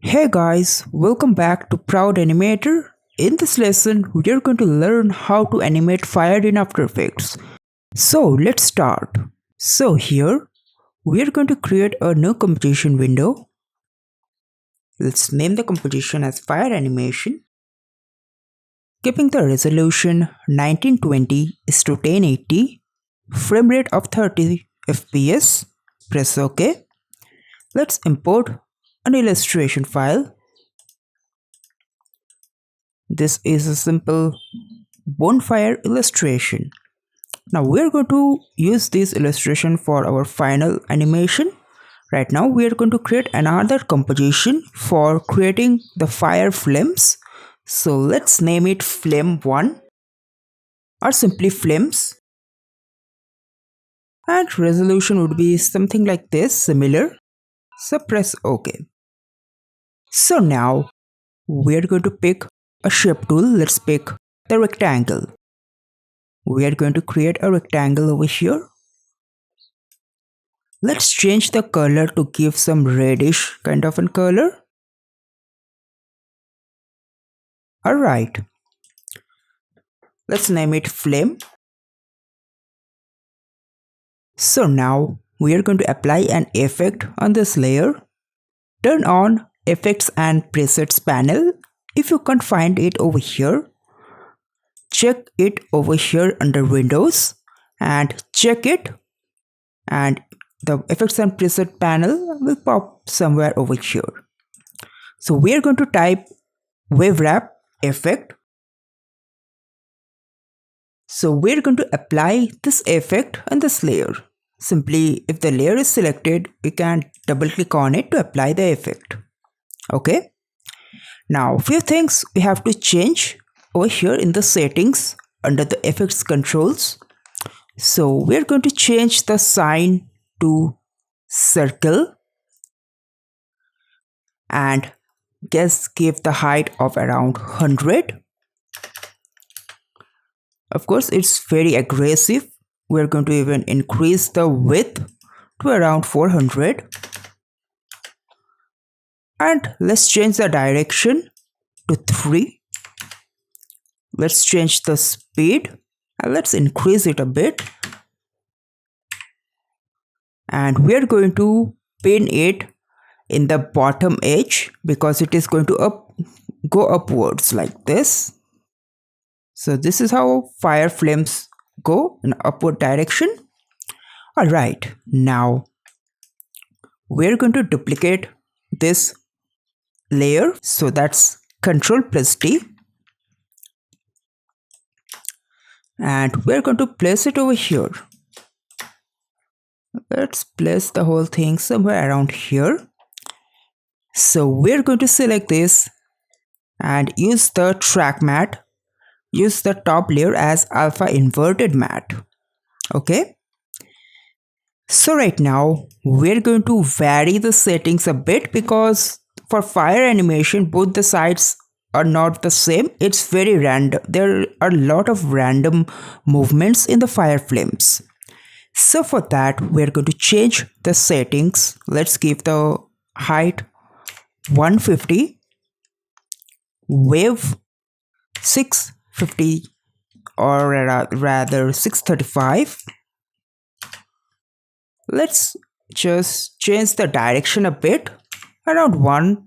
Hey guys, welcome back to Proud Animator. In this lesson, we are going to learn how to animate fire in After Effects. So let's start. So here, we are going to create a new composition window. Let's name the composition as Fire Animation. Keeping the resolution 1920 is to 1080, frame rate of 30 fps. Press OK. Let's import an illustration file. This is a simple bonfire illustration. Now we are going to use this illustration for our final animation. Right now we are going to create another composition for creating the fire flames. So let's name it flame 1 or simply flames. And resolution would be something like this, similar. So press OK. So now we are going to pick a shape tool. Let's pick the rectangle. We are going to create a rectangle over here. Let's change the color to give some reddish kind of a color. Alright. Let's name it flame. So now we are going to apply an effect on this layer. Turn on effects and presets panel. If you can't find it over here, check it over here under Windows and check it, and the effects and preset panel will pop somewhere over here. So we are going to type Webwrap Effect. So we're going to apply this effect on this layer. Simply, if the layer is selected, we can double click on it to apply the effect. Okay. Now, few things we have to change over here in the settings under the effects controls. So we're going to change the sign to circle and give the height of around 100. Of course, it's very aggressive. We're going to even increase the width to around 400. And let's change the direction to 3. Let's change the speed and let's increase it a bit. And we're going to pin it in the bottom edge because it is going to go upwards like this. So this is how fire flames go in upward direction. Alright, now we're going to duplicate this layer. So that's Ctrl+D. And we're going to place it over here. Let's place the whole thing somewhere around here. So we're going to select this and use the track matte. Use the top layer as alpha inverted matte. Okay. So right now we're going to vary the settings a bit because for fire animation both the sides are not the same. It's very random. There are a lot of random movements in the fire flames. So for that we're going to change the settings. Let's give the height 150, wave 650 or rather 635. Let's just change the direction a bit, around 1.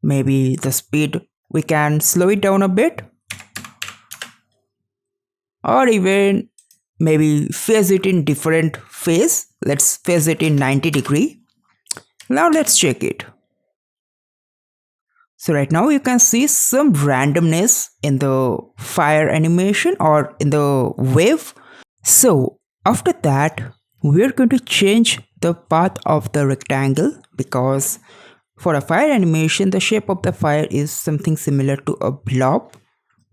Maybe the speed we can slow it down a bit, or even maybe phase it in different phase. Let's phase it in 90 degree. Now let's check it. So right now you can see some randomness in the fire animation or in the wave. So after that we're going to change the path of the rectangle because for a fire animation the shape of the fire is something similar to a blob.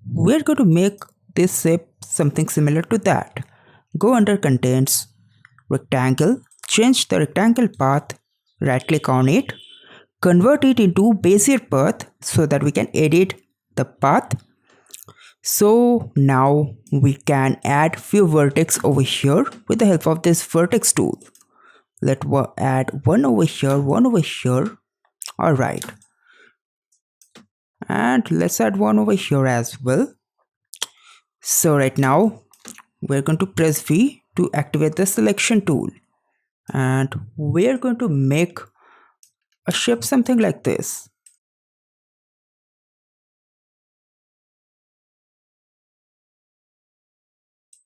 We're going to make this shape something similar to that. Go under contents, rectangle, change the rectangle path, right click on it, convert it into Bezier path so that we can edit the path. So now we can add few vertex over here with the help of this vertex tool. Let's add one over here, Alright, and let's add one over here as well. So right now we're going to press V to activate the selection tool, and we're going to make a shape something like this.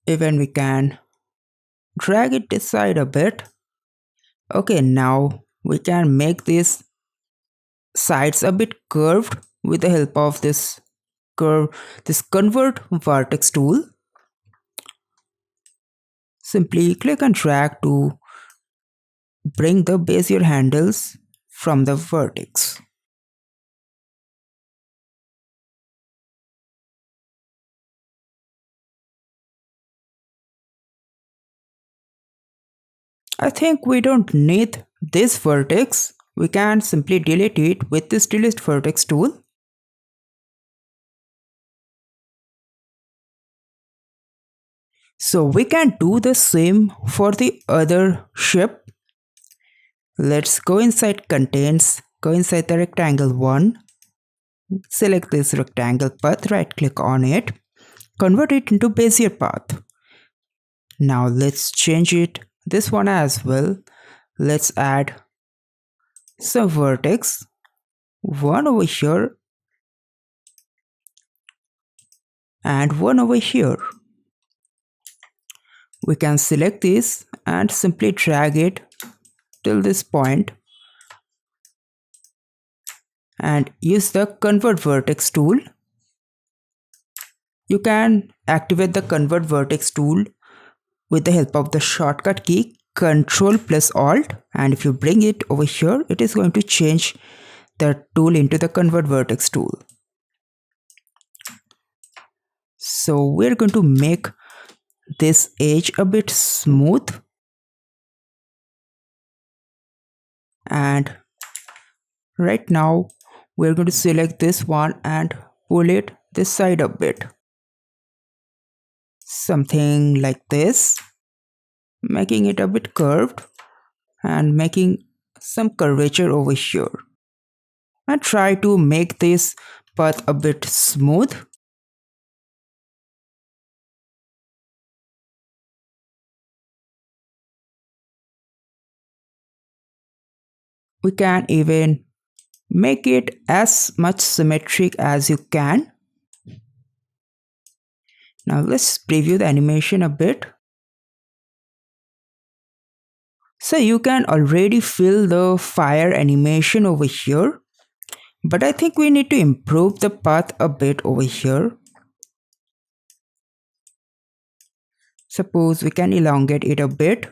Even we can drag it this side a bit. Okay, now we can make these sides a bit curved with the help of this convert vertex tool. Simply click and drag to bring the bezier handles from the vertex. I think we don't need this vertex. We can simply delete it with this delete vertex tool. So we can do the same for the other shape. Let's go inside contents, go inside the rectangle one, select this rectangle path, right click on it, convert it into bezier path. Now let's change it, this one as well. Let's add some vertex, one over here and one over here. We can select this and simply drag it till this point and use the convert vertex tool. You can activate the convert vertex tool with the help of the shortcut key Ctrl plus Alt, and if you bring it over here, it is going to change the tool into the convert vertex tool. So we're going to make this edge a bit smooth, and right now we're going to select this one and pull it this side a bit, something like this, making it a bit curved and making some curvature over here, and try to make this path a bit smooth. We can even make it as much symmetric as you can. Now let's preview the animation a bit. So you can already feel the fire animation over here, but I think we need to improve the path a bit over here. Suppose we can elongate it a bit,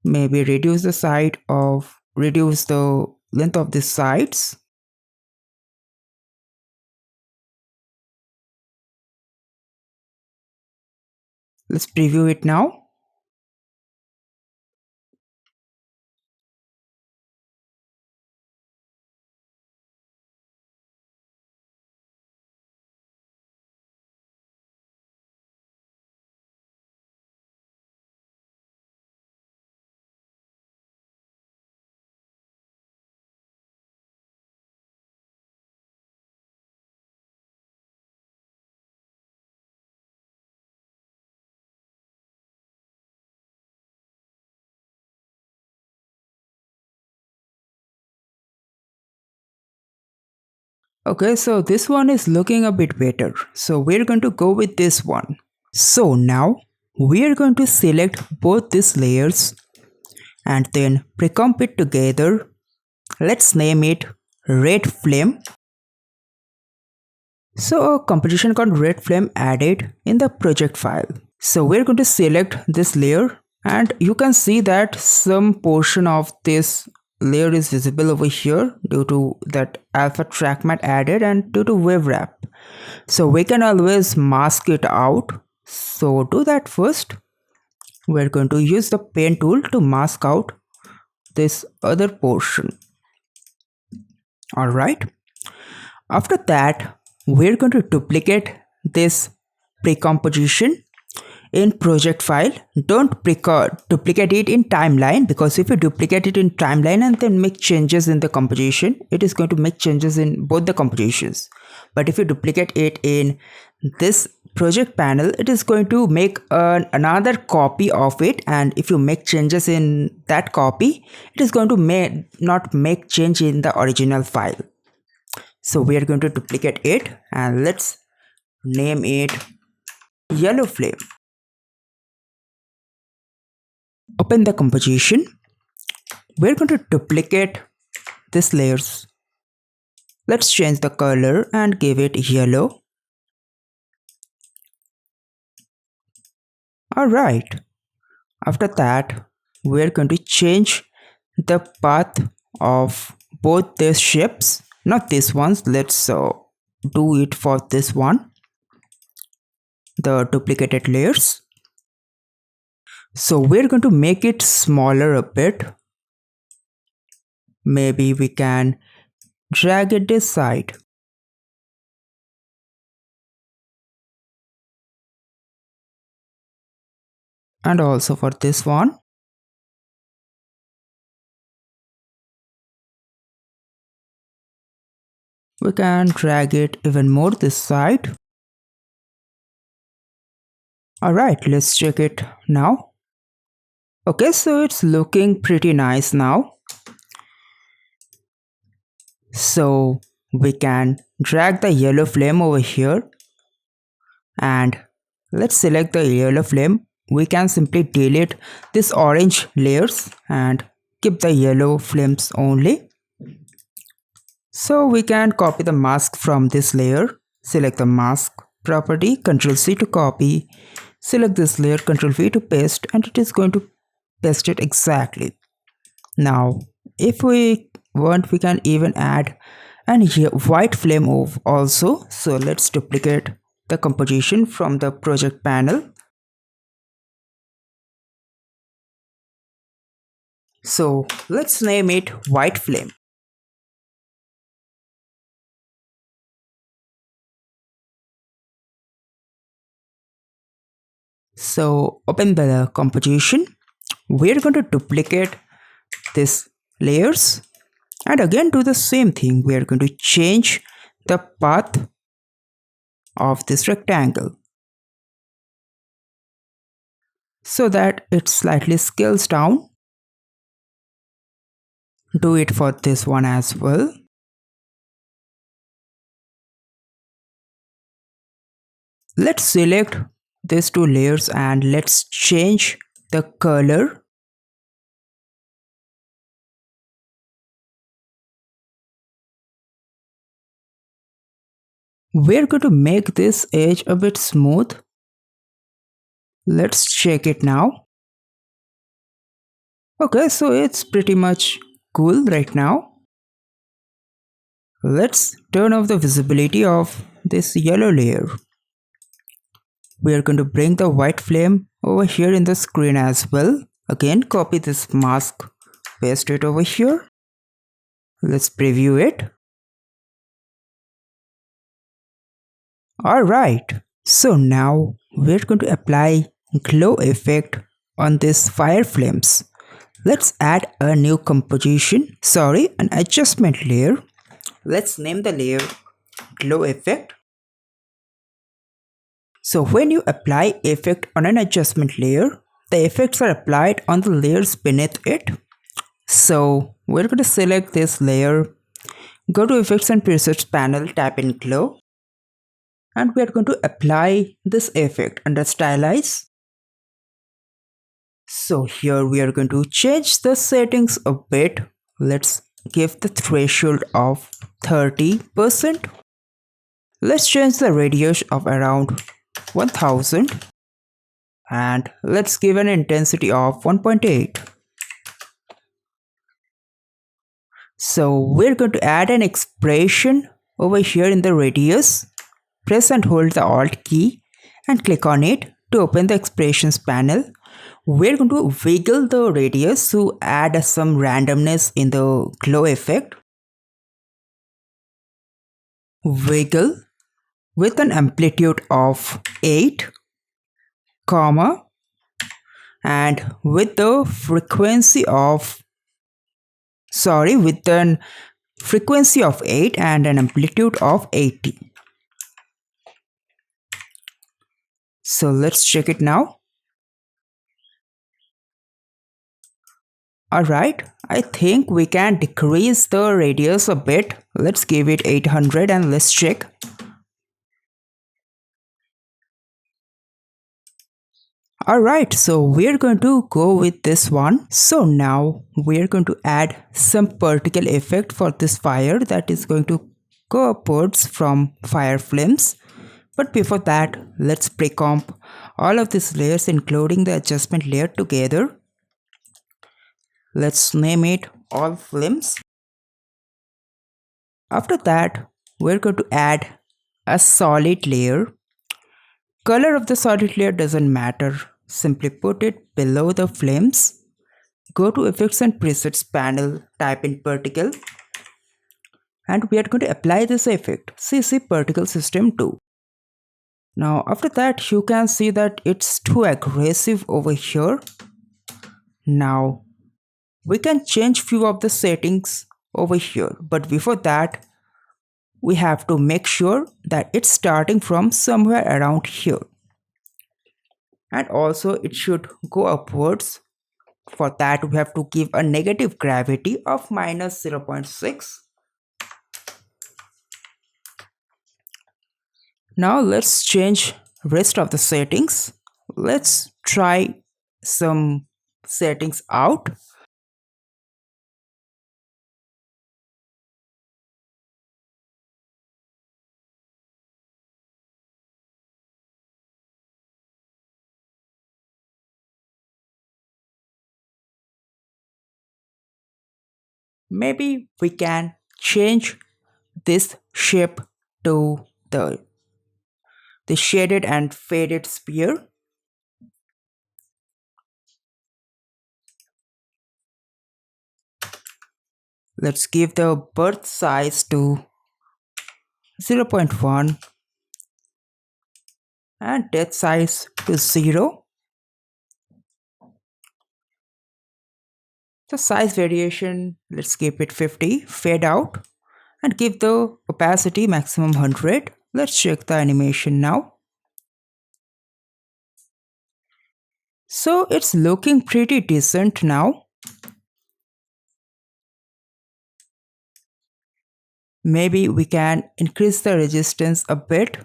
maybe reduce the length of the sides. Let's preview it now. Okay, so this one is looking a bit better. So we're going to go with this one. So now we're going to select both these layers and then pre-comp it together. Let's name it red flame. So a composition called red flame added in the project file. So we're going to select this layer, and you can see that some portion of this layer is visible over here due to that alpha track matte added and due to Webwrap. So we can always mask it out. So do that first. We're going to use the pen tool to mask out this other portion. Alright. After that, we're going to duplicate this pre-composition in project file, don't duplicate it in timeline, because if you duplicate it in timeline and then make changes in the composition, it is going to make changes in both the compositions. But if you duplicate it in this project panel, it is going to make another copy of it, and if you make changes in that copy, it is going to not make change in the original file. So we are going to duplicate it and let's name it yellow flame. Open the composition. We're going to duplicate these layers. Let's change the color and give it yellow. Alright. After that, we're going to change the path of both these shapes. Not these ones. Let's do it for this one. The duplicated layers. So we're going to make it smaller a bit. Maybe we can drag it this side. And also for this one. We can drag it even more this side. Alright, let's check it now. Okay, so it's looking pretty nice now. So we can drag the yellow flame over here and let's select the yellow flame. We can simply delete this orange layers and keep the yellow flames only. So we can copy the mask from this layer. Select the mask property, Ctrl C to copy. Select this layer, Ctrl V to paste, and it is going to paste it exactly. Now, if we want, we can even add an white flame also. So let's duplicate the composition from the project panel. So let's name it white flame. So open the composition. We're going to duplicate these layers and again do the same thing. We are going to change the path of this rectangle so that it slightly scales down. Do it for this one as well. Let's select these two layers and let's change the color. We're going to make this edge a bit smooth. Let's check it now. Okay, so it's pretty much cool right now. Let's turn off the visibility of this yellow layer. We are going to bring the white flame over here in the screen as well. Again, copy this mask, paste it over here. Let's preview it. Alright, so now we're going to apply glow effect on these fire flames. Let's add a new an adjustment layer. Let's name the layer glow effect. So when you apply effect on an adjustment layer, the effects are applied on the layers beneath it. So we're going to select this layer, go to effects and presets panel, tap in glow, and we are going to apply this effect under stylize. So here we are going to change the settings a bit. Let's give the threshold of 30%. Let's change the radius of around 1000 and let's give an intensity of 1.8. So we're going to add an expression over here in the radius. Press and hold the Alt key and click on it to open the expressions panel. We're going to wiggle the radius to add some randomness in the glow effect. Wiggle with an amplitude of 8. comma, and with the frequency of with an frequency of 8 and an amplitude of 80. So let's check it now. Alright, I think we can decrease the radius a bit. Let's give it 800 and let's check. Alright, so we're going to go with this one. So now we're going to add some particle effect for this fire that is going to go upwards from fire flames. But before that, let's pre-comp all of these layers including the adjustment layer together. Let's name it all flames. After that, we're going to add a solid layer. Color of the solid layer doesn't matter. Simply put it below the flames. Go to Effects and Presets panel, type in Particle, and we are going to apply this effect, CC Particle System 2. Now after that, you can see that it's too aggressive over here. Now we can change few of the settings over here, but before that we have to make sure that it's starting from somewhere around here, and also it should go upwards. For that we have to give a negative gravity of minus 0.6. Now let's change rest of the settings. Let's try some settings out. Maybe we can change this shape to the shaded and faded sphere. Let's give the birth size to 0.1 and death size to 0. The size variation, let's keep it 50. Fade out and give the opacity maximum 100. Let's check the animation now. So it's looking pretty decent now. Maybe we can increase the resistance a bit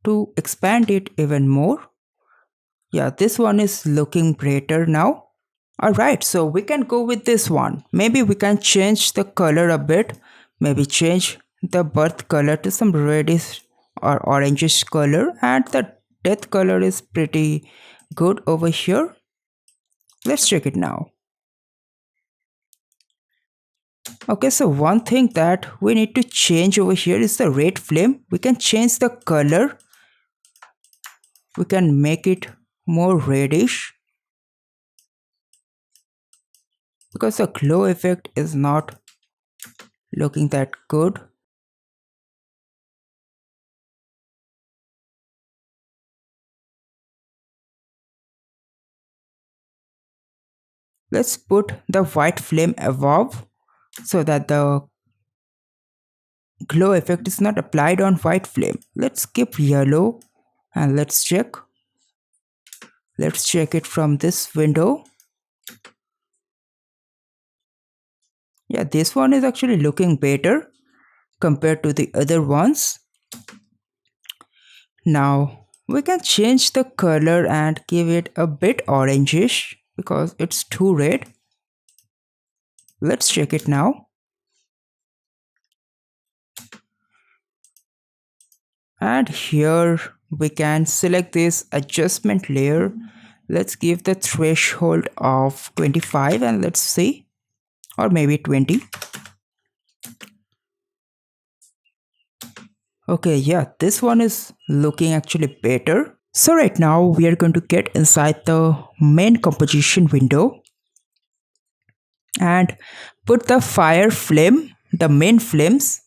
to expand it even more. Yeah, this one is looking brighter now. Alright, so we can go with this one. Maybe we can change the color a bit. Maybe change the birth color to some reddish or orangish color, and the death color is pretty good over here. Let's check it now. Okay, so one thing that we need to change over here is the red flame. We can change the color. We can make it more reddish, because the glow effect is not looking that good. Let's put the white flame above so that the glow effect is not applied on white flame. Let's skip yellow and let's check. Let's check it from this window. Yeah, this one is actually looking better compared to the other ones. Now we can change the color and give it a bit orangish because it's too red. Let's check it now. And here we can select this adjustment layer. Let's give the threshold of 25 and let's see, or maybe 20. Okay, yeah, this one is looking actually better. So right now we are going to get inside the main composition window and put the fire flame, the main flames,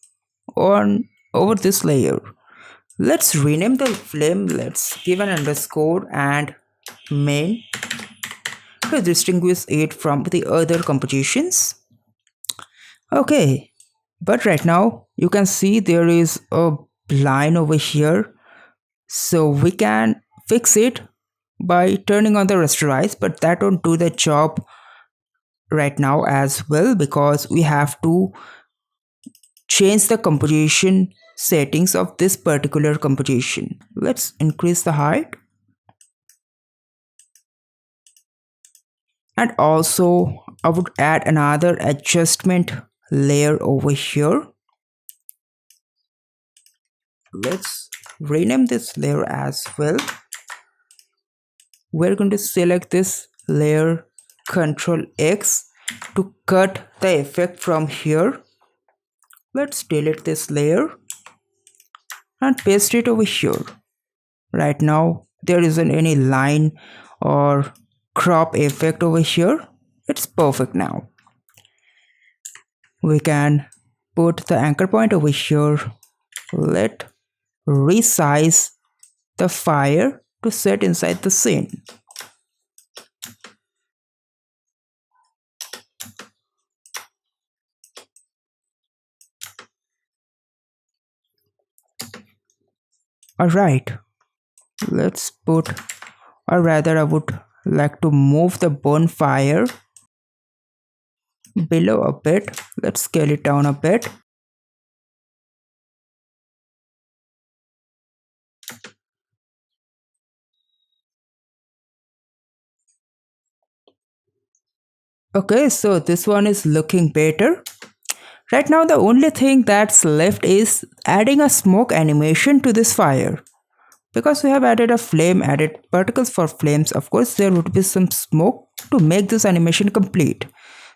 on over this layer. Let's rename the flame. Let's give an underscore and main to distinguish it from the other compositions. Okay, but right now you can see there is a line over here, so we can fix it by turning on the rasterize, but that won't do the job right now as well because we have to change the composition settings of this particular composition. Let's increase the height, and also I would add another adjustment layer over here. Let's rename this layer as well. We're going to select this layer, Ctrl X to cut the effect from here. Let's delete this layer and paste it over here. Right now there isn't any line or crop effect over here. It's perfect now. We can put the anchor point over here. Let resize the fire to set inside the scene. Alright, let's put, or rather I would like to move the bonfire below a bit. Let's scale it down a bit. Okay, so this one is looking better. Right now the only thing that's left is adding a smoke animation to this fire. Because we have added a flame, added particles for flames, of course there would be some smoke to make this animation complete.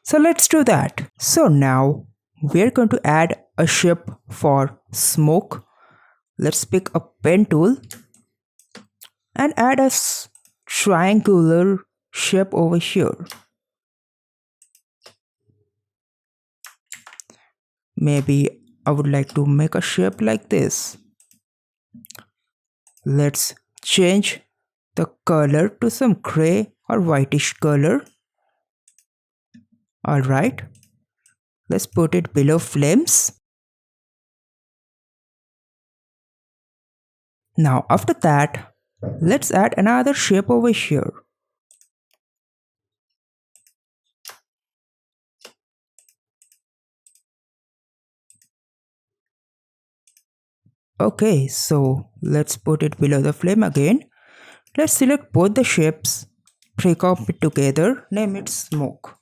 So let's do that. So now we're going to add a shape for smoke. Let's pick a pen tool and add a triangular shape over here. Maybe I would like to make a shape like this. Let's change the color to some gray or whitish color. Alright, let's put it below flames. Now after that, let's add another shape over here. Okay, so let's put it below the flame again. Let's select both the shapes, pre-comp it together, name it smoke.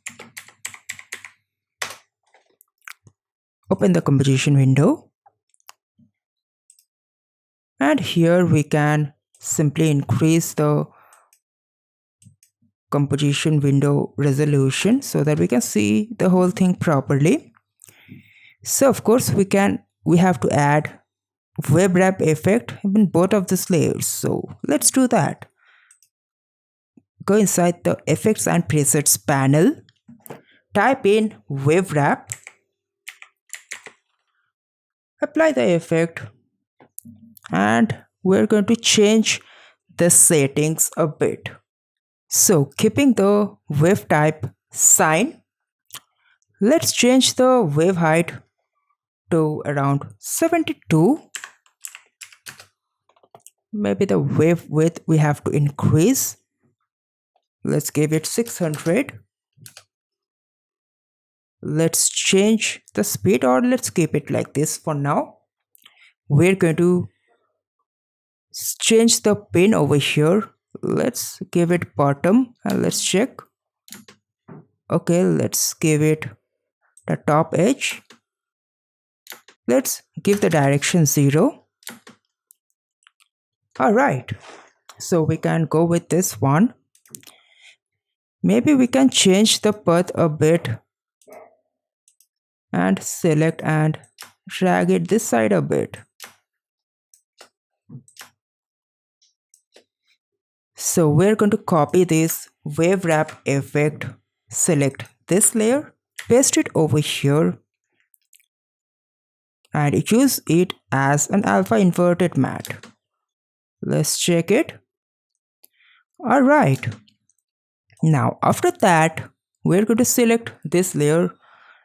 Open the composition window. And here we can simply increase the composition window resolution so that we can see the whole thing properly. So of course we have to add Webwrap Effect in both of these layers. So let's do that. Go inside the Effects and Presets panel. Type in Webwrap. Apply the effect. And we're going to change the settings a bit. So keeping the wave type sine, let's change the wave height to around 72. Maybe the wave width we have to increase. Let's give it 600. Let's change the speed, or let's keep it like this for now. We're going to change the pin over here. Let's give it bottom and let's check. Okay, let's give it the top edge. Let's give the direction 0. Alright, so we can go with this one. Maybe we can change the path a bit and select and drag it this side a bit. So we're going to copy this Webwrap effect, select this layer, paste it over here and use it as an alpha inverted matte. Let's check it. Alright, now after that, we're going to select this layer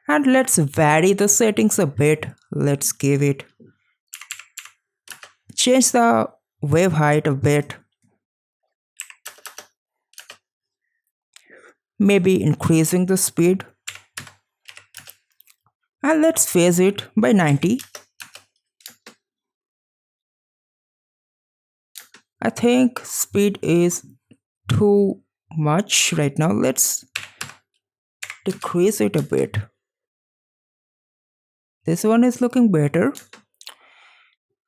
and let's vary the settings a bit. Let's give it, change the wave height a bit, maybe increasing the speed, and let's phase it by 90. I think speed is too much right now. Let's decrease it a bit. This one is looking better.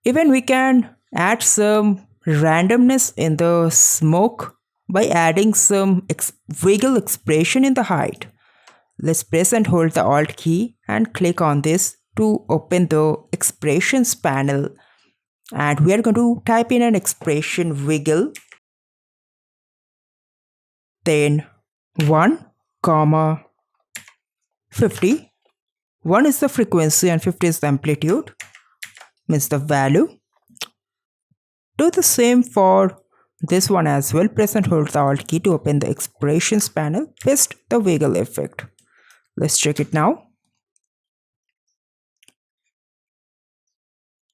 Even we can add some randomness in the smoke by adding some wiggle expression in the height. Let's press and hold the Alt key and click on this to open the expressions panel. And we are going to type in an expression wiggle, then 1 comma 50. 1 is the frequency and 50 is the amplitude, means the value. Do the same for this one as well. Press and hold the Alt key to open the expressions panel. Paste the wiggle effect. Let's check it now.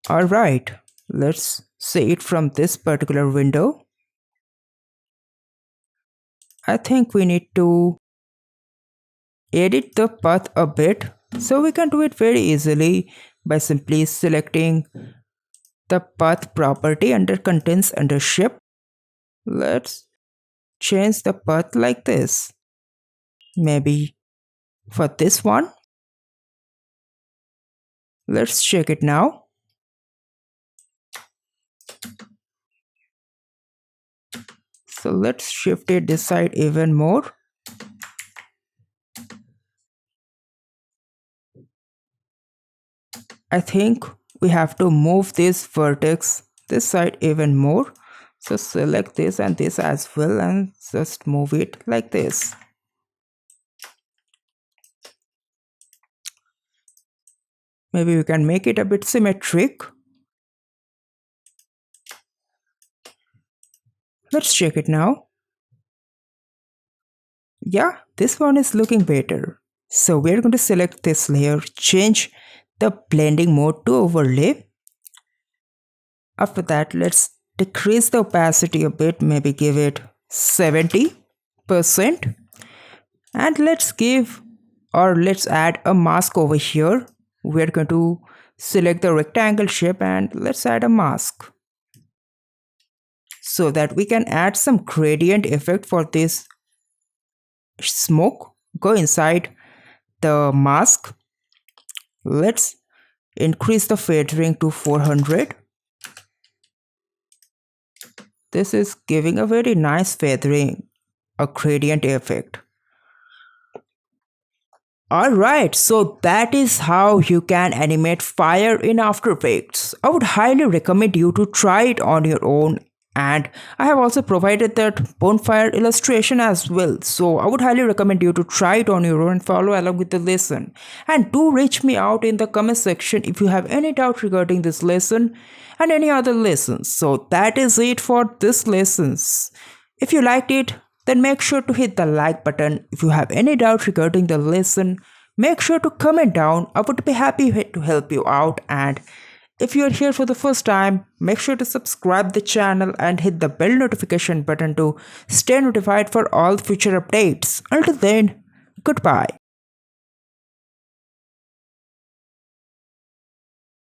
Alright, let's see it from this particular window. I think we need to edit the path a bit, so we can do it very easily by simply selecting the path property under contents under shape. Let's change the path like this. Maybe for this one. Let's check it now. So let's shift it this side even more. I think we have to move this vertex this side even more. So select this and this as well and just move it like this. Maybe we can make it a bit symmetric. Let's check it now. Yeah, this one is looking better. So we're going to select this layer, change the blending mode to overlay. After that, let's decrease the opacity a bit, maybe give it 70%. And let's add a mask over here. We're going to select the rectangle shape and let's add a mask, so that we can add some gradient effect for this smoke. Go inside the mask. Let's increase the feathering to 400. This is giving a very nice feathering, a gradient effect. Alright, so that is how you can animate fire in After Effects. I would highly recommend you to try it on your own, and I have also provided that bonfire illustration as well. So I would highly recommend you to try it on your own and follow along with the lesson. And do reach me out in the comment section if you have any doubt regarding this lesson and any other lessons. So that is it for this lessons. If you liked it, then make sure to hit the like button. If you have any doubt regarding the lesson, make sure to comment down. I would be happy to help you out. And if you are here for the first time, make sure to subscribe the channel and hit the bell notification button to stay notified for all future updates. Until then, goodbye.